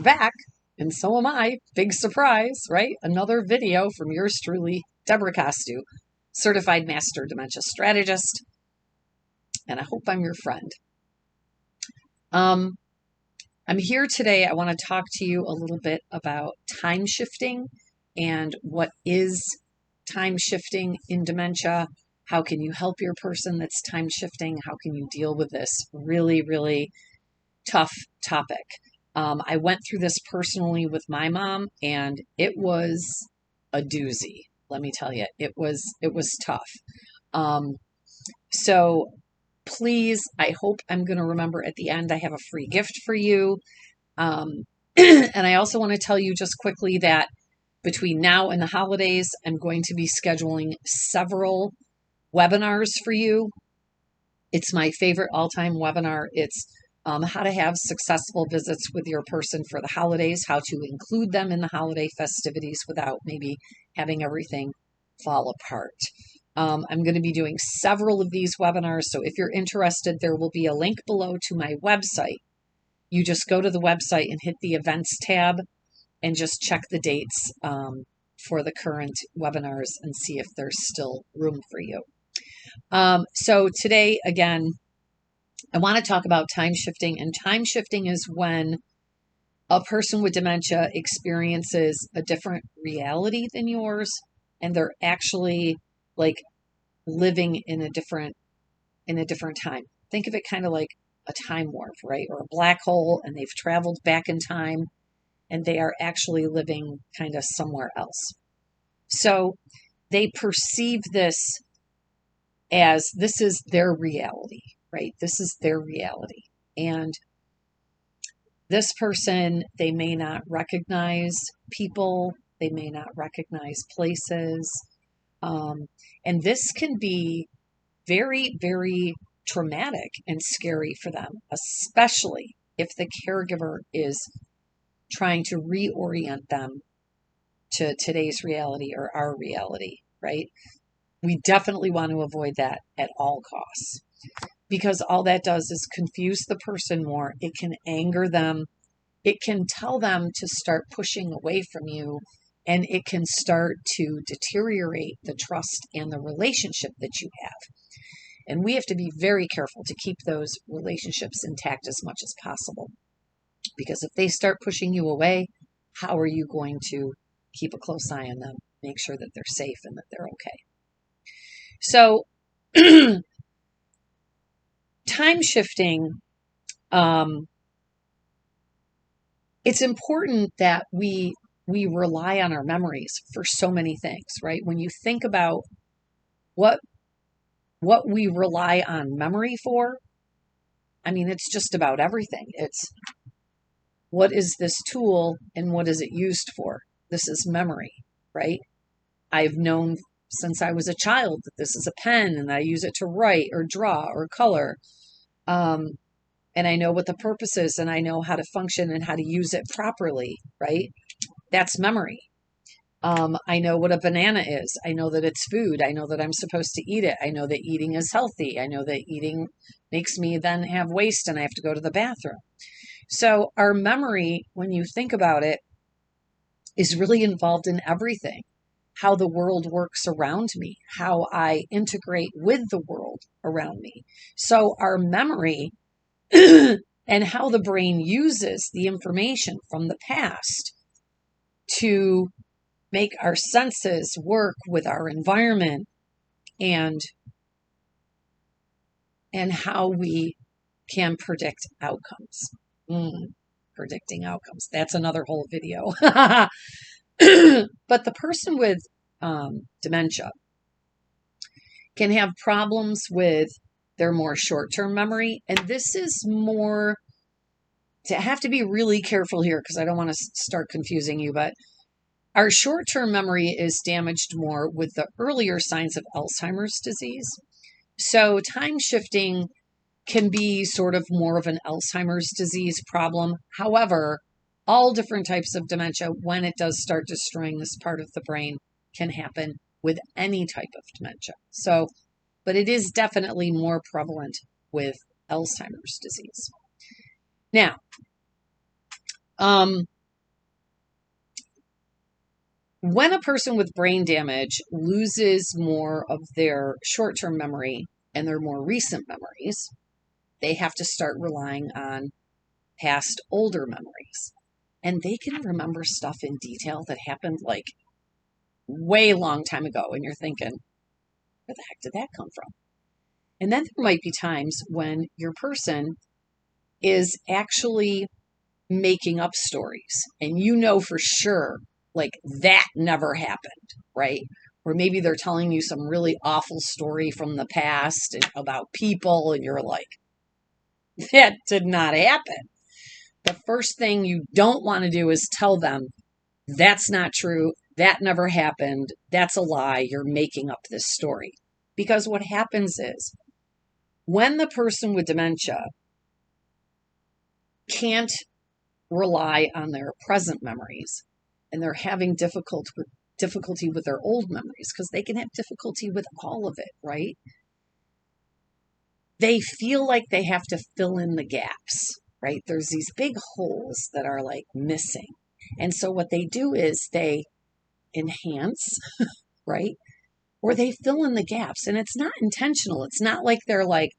back, and so am I. Big surprise, right? Another video from yours truly, Debra, certified master dementia strategist, and I hope I'm your friend. I'm here today. I want to talk to you a little bit about time shifting and what is time shifting in dementia. How can you help your person that's time shifting? How can you deal with this really, really tough topic? I went through this personally with my mom, and it was a doozy. Let me tell you, it was tough. So please, I hope I'm going to remember at the end, I have a free gift for you. And I also want to tell you just quickly that between now and the holidays, I'm going to be scheduling several webinars for you. It's my favorite all-time webinar. It's how to have successful visits with your person for the holidays, how to include them in the holiday festivities without maybe having everything fall apart. I'm going to be doing several of these webinars, so if you're interested, there will be a link below to my website. You just go to the website and hit the events tab and just check the dates for the current webinars and see if there's still room for you. So today, again, I want to talk about time shifting, and time shifting is when a person with dementia experiences a different reality than yours, and they're actually like living in a different time. Think of it kind of like a time warp, right? Or a black hole, and they've traveled back in time and they are actually living kind of somewhere else. So they perceive this as this is their reality, right? This is their reality. And this person, they may not recognize people, they may not recognize places. And this can be very, very traumatic and scary for them, especially if the caregiver is trying to reorient them to today's reality or our reality, right? We definitely want to avoid that at all costs, because all that does is confuse the person more. It can anger them. It can tell them to start pushing away from you, and it can start to deteriorate the trust and the relationship that you have. And we have to be very careful to keep those relationships intact as much as possible. Because if they start pushing you away, how are you going to keep a close eye on them, make sure that they're safe and that they're okay? So time shifting, it's important that we rely on our memories for so many things, right? When you think about what we rely on memory for, I mean, it's just about everything. It's what is this tool and what is it used for? This is memory, right? I've known since I was a child that this is a pen and I use it to write or draw or color. And I know what the purpose is and I know how to function and how to use it properly, right? That's memory. I know what a banana is. I know that it's food. I know that I'm supposed to eat it. I know that eating is healthy. I know that eating makes me then have waste and I have to go to the bathroom. So our memory, when you think about it, is really involved in everything. How the world works around me, how I integrate with the world around me. So our memory and how the brain uses the information from the past to make our senses work with our environment and how we can predict outcomes. Predicting outcomes. That's another whole video. But the person with dementia can have problems with their more short-term memory. And this is more, I have to be really careful here because I don't want to start confusing you, but our short-term memory is damaged more with the earlier signs of Alzheimer's disease. So time shifting can be sort of more of an Alzheimer's disease problem. However, all different types of dementia, when it does start destroying this part of the brain, can happen with any type of dementia. So, but it is definitely more prevalent with Alzheimer's disease. Now, When a person with brain damage loses more of their short-term memory and their more recent memories, they have to start relying on past older memories. And they can remember stuff in detail that happened like way long time ago. And you're thinking, where the heck did that come from? And then there might be times when your person is actually making up stories and you know for sure like that never happened, right? Or maybe they're telling you some really awful story from the past about people and you're like, that did not happen. The first thing you don't want to do is tell them that's not true, that never happened, that's a lie, you're making up this story. Because what happens is when the person with dementia can't rely on their present memories and they're having difficulty with their old memories, because they can have difficulty with all of it, right? They feel like they have to fill in the gaps, right? There's these big holes that are like missing. And so what they do is they enhance, right? Or they fill in the gaps, and it's not intentional. It's not like they're like,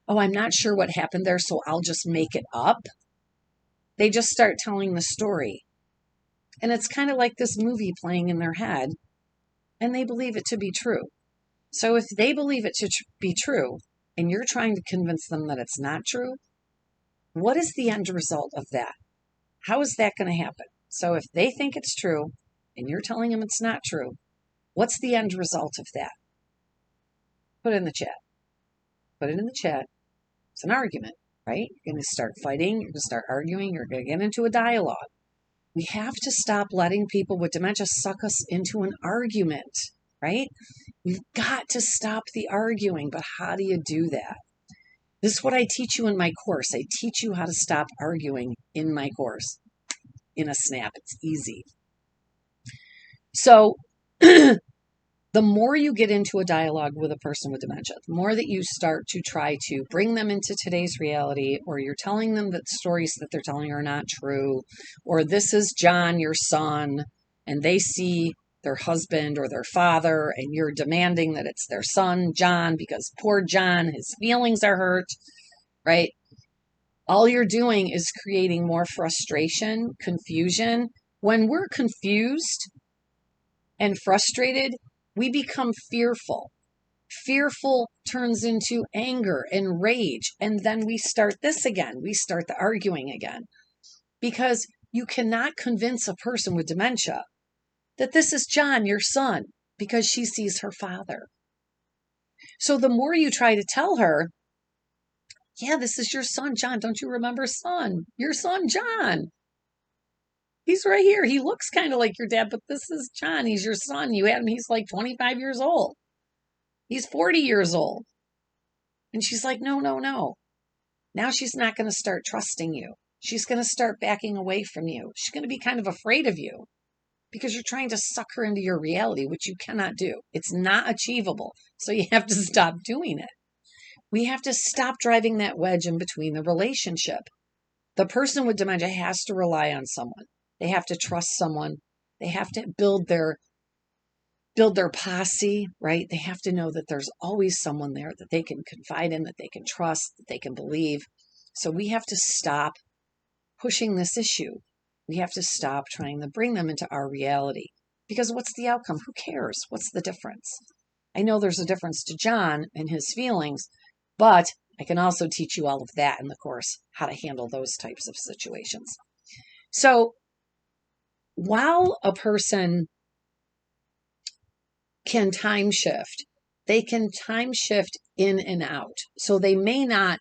oh, I'm not sure what happened there, so I'll just make it up. They just start telling the story. And it's kind of like this movie playing in their head, and they believe it to be true. So if they believe it to be true, and you're trying to convince them that it's not true, what is the end result of that? How is that going to happen? So if they think it's true, and you're telling them it's not true, what's the end result of that? Put it in the chat. Put it in the chat. It's an argument, right? You're going to start fighting. You're going to start arguing. You're going to get into a dialogue. We have to stop letting people with dementia suck us into an argument, right? We've got to stop the arguing, but how do you do that? This is what I teach you in my course. I teach you how to stop arguing in my course. In a snap, it's easy. So the more you get into a dialogue with a person with dementia, the more that you start to try to bring them into today's reality, or you're telling them that stories that they're telling are not true, or this is John, your son, and they see their husband or their father, and you're demanding that it's their son, John, because poor John, his feelings are hurt, right? All you're doing is creating more frustration, confusion. When we're confused and frustrated, we become fearful. Fearful turns into anger and rage. And then we start this again. We start the arguing again. Because you cannot convince a person with dementia that this is John, your son, because she sees her father. So the more you try to tell her, yeah, this is your son, John. Don't you remember son? Your son, John. He's right here. He looks kind of like your dad, but this is John. He's your son. You had him. He's like 25 years old. He's 40 years old. And she's like, no, no, no. Now she's not going to start trusting you. She's going to start backing away from you. She's going to be kind of afraid of you because you're trying to suck her into your reality, which you cannot do. It's not achievable. So you have to stop doing it. We have to stop driving that wedge in between the relationship. The person with dementia has to rely on someone. They have to trust someone. They have to build their posse, right? They have to know that there's always someone there that they can confide in, that they can trust, that they can believe. So we have to stop pushing this issue. We have to stop trying to bring them into our reality. Because what's the outcome? Who cares? What's the difference? I know there's a difference to John and his feelings, but I can also teach you all of that in the course, how to handle those types of situations. So while a person can time shift, they can time shift in and out. So they may not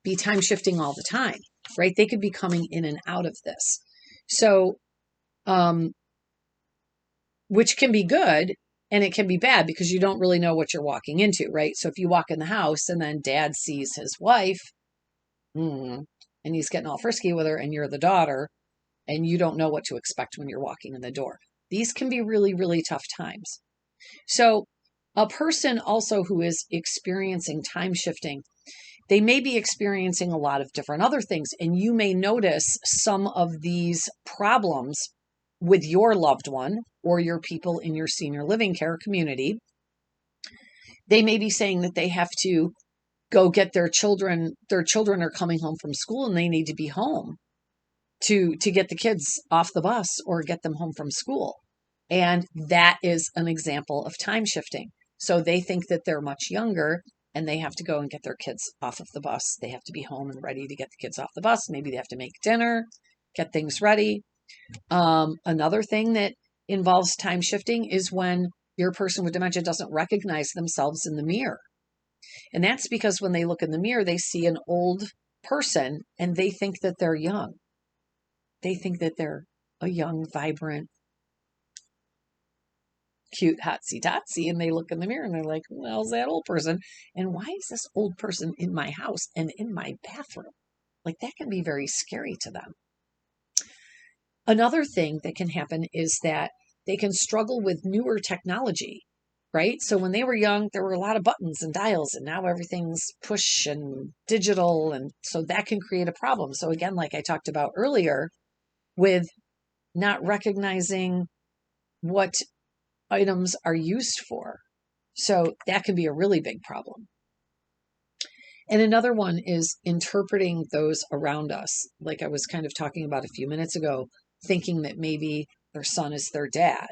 be time shifting all the time, right? They could be coming in and out of this. So, which can be good and it can be bad because you don't really know what you're walking into, right? So if you walk in the house and then dad sees his wife, and he's getting all frisky with her and you're the daughter and you don't know what to expect when you're walking in the door. These can be really, really tough times. So a person also who is experiencing time shifting, they may be experiencing a lot of different other things. And you may notice some of these problems with your loved one or your people in your senior living care community, they may be saying that they have to go get their children. Their children are coming home from school and they need to be home to get the kids off the bus or get them home from school. And that is an example of time shifting. So they think that they're much younger and they have to go and get their kids off of the bus. They have to be home and ready to get the kids off the bus. Maybe they have to make dinner, get things ready. Another thing that involves time shifting is when your person with dementia doesn't recognize themselves in the mirror. And that's because when they look in the mirror, they see an old person and they think that they're young. They think that they're a young, vibrant, cute hotsy-totsy, and they look in the mirror and they're like, well's that old person? And why is this old person in my house and in my bathroom? Like, that can be very scary to them. Another thing that can happen is that they can struggle with newer technology, right? So when they were young, there were a lot of buttons and dials, and now everything's push and digital, and so that can create a problem. So again, like I talked about earlier, with not recognizing what items are used for. So that can be a really big problem. And another one is interpreting those around us. Like I was kind of talking about a few minutes ago, thinking that maybe their son is their dad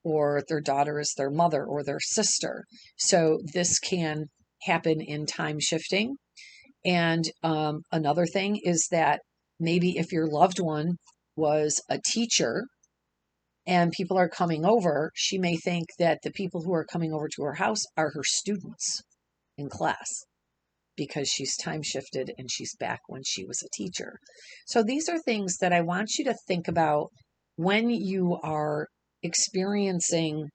or their daughter is their mother or their sister. So this can happen in time shifting. And another thing is that maybe if your loved one was a teacher and people are coming over, she may think that the people who are coming over to her house are her students in class because she's time shifted and she's back when she was a teacher. So these are things that I want you to think about when you are experiencing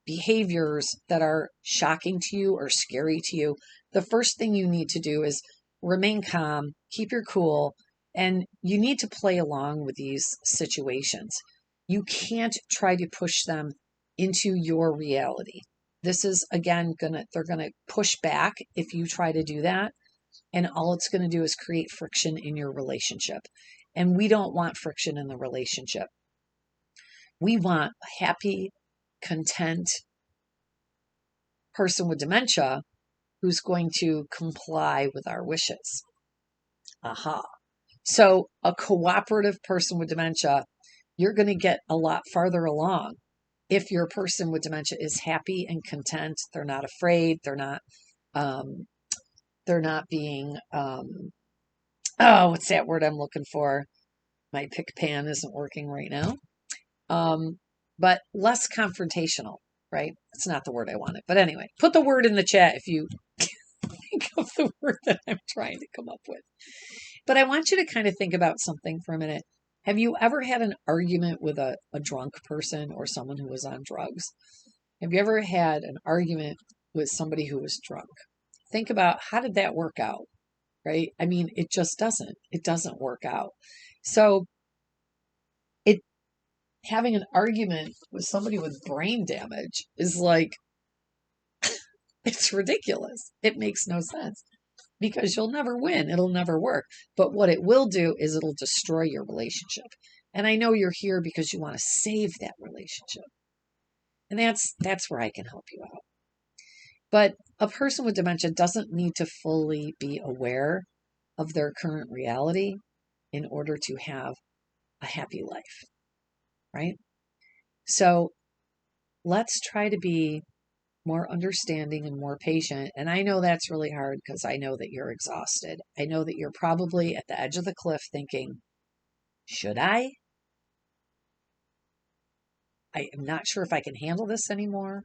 behaviors that are shocking to you or scary to you. The first thing you need to do is remain calm, keep your cool, and you need to play along with these situations. You can't try to push them into your reality. This is, again, they're going to push back if you try to do that. And all it's going to do is create friction in your relationship. And we don't want friction in the relationship. We want a happy, content person with dementia who's going to comply with our wishes. Aha. So a cooperative person with dementia, you're going to get a lot farther along if your person with dementia is happy and content. They're not afraid. They're not being what's that word I'm looking for? My pick pan isn't working right now. But less confrontational, right? It's not the word I wanted. But anyway, put the word in the chat if you think of the word that I'm trying to come up with. But I want you to kind of think about something for a minute. Have you ever had an argument with a drunk person or someone who was on drugs? Have you ever had an argument with somebody who was drunk? Think about, how did that work out, right? I mean, it just doesn't. It doesn't work out. So having an argument with somebody with brain damage is like, it's ridiculous. It makes no sense because you'll never win. It'll never work. But what it will do is it'll destroy your relationship. And I know you're here because you want to save that relationship. And that's where I can help you out. But a person with dementia doesn't need to fully be aware of their current reality in order to have a happy life, right? So let's try to be more understanding and more patient. And I know that's really hard because I know that you're exhausted. I know that you're probably at the edge of the cliff thinking, should I? I am not sure if I can handle this anymore.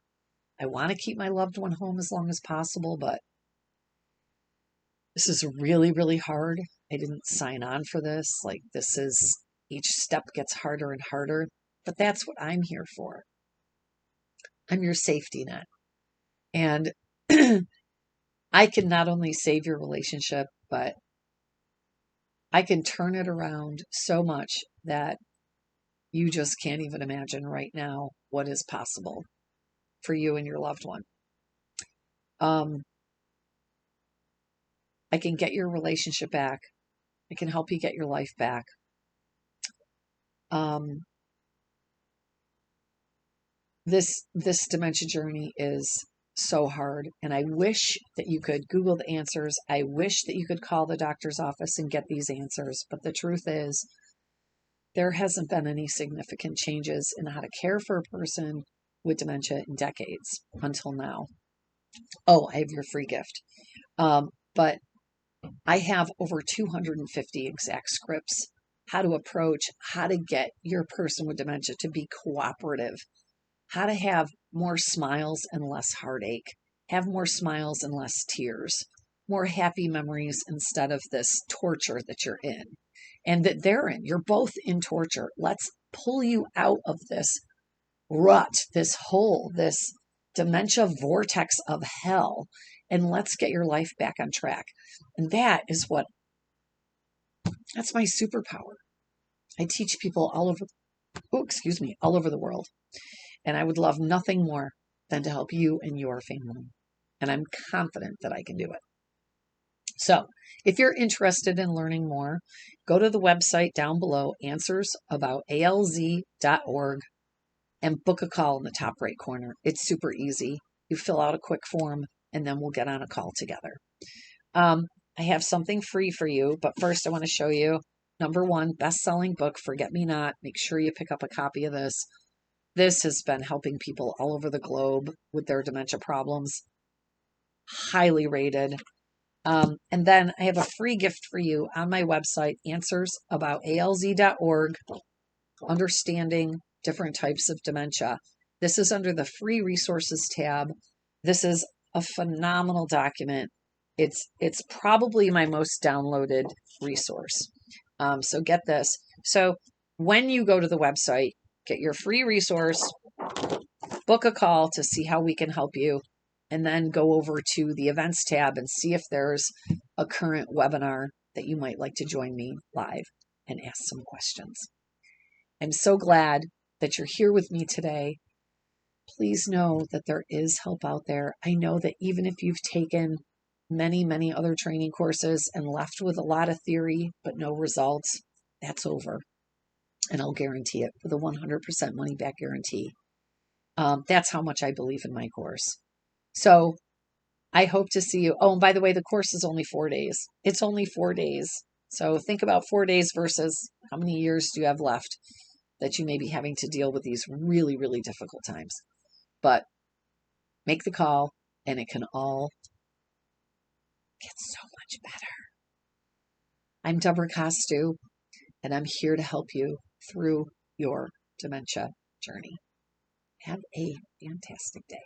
I want to keep my loved one home as long as possible, but this is really, really hard. I didn't sign on for this. Like, each step gets harder and harder, but that's what I'm here for. I'm your safety net. And I can not only save your relationship, but I can turn it around so much that you just can't even imagine right now what is possible for you and your loved one. I can get your relationship back. I can help you get your life back. this dementia journey is so hard, and I wish that you could Google the answers. I wish that you could call the doctor's office and get these answers, but the truth is there hasn't been any significant changes in how to care for a person with dementia in decades until now. Oh, I have your free gift. But I have over 250 exact scripts, how to approach, how to get your person with dementia to be cooperative, how to have more smiles and less heartache, have more smiles and less tears, more happy memories instead of this torture that you're in and that they're in. You're both in torture. Let's pull you out of this rut, this hole, this dementia vortex of hell, and let's get your life back on track. And that's my superpower. I teach people all over, all over the world. And I would love nothing more than to help you and your family. And I'm confident that I can do it. So if you're interested in learning more, go to the website down below, answeraboutalz.org, and book a call in the top right corner. It's super easy. You fill out a quick form, and then we'll get on a call together. I have something free for you, but first I want to show you #1 best-selling book, Forget Me Not. Make sure you pick up a copy of this. This has been helping people all over the globe with their dementia problems. Highly rated. And then I have a free gift for you on my website, answeraboutalz.org, Understanding Different Types of Dementia. This is under the free resources tab. This is a phenomenal document. It's probably my most downloaded resource. So get this. So when you go to the website, get your free resource, book a call to see how we can help you, and then go over to the events tab and see if there's a current webinar that you might like to join me live and ask some questions. I'm so glad that you're here with me today. Please know that there is help out there. I know that even if you've taken many, many other training courses and left with a lot of theory but no results, that's over. And I'll guarantee it with a 100% money back guarantee. That's how much I believe in my course. So I hope to see you. Oh, and by the way, the course is only 4 days. It's only 4 days. So think about 4 days versus how many years do you have left that you may be having to deal with these really, really difficult times. But make the call and it can all get so much better. I'm Debra Costu, and I'm here to help you through your dementia journey. Have a fantastic day.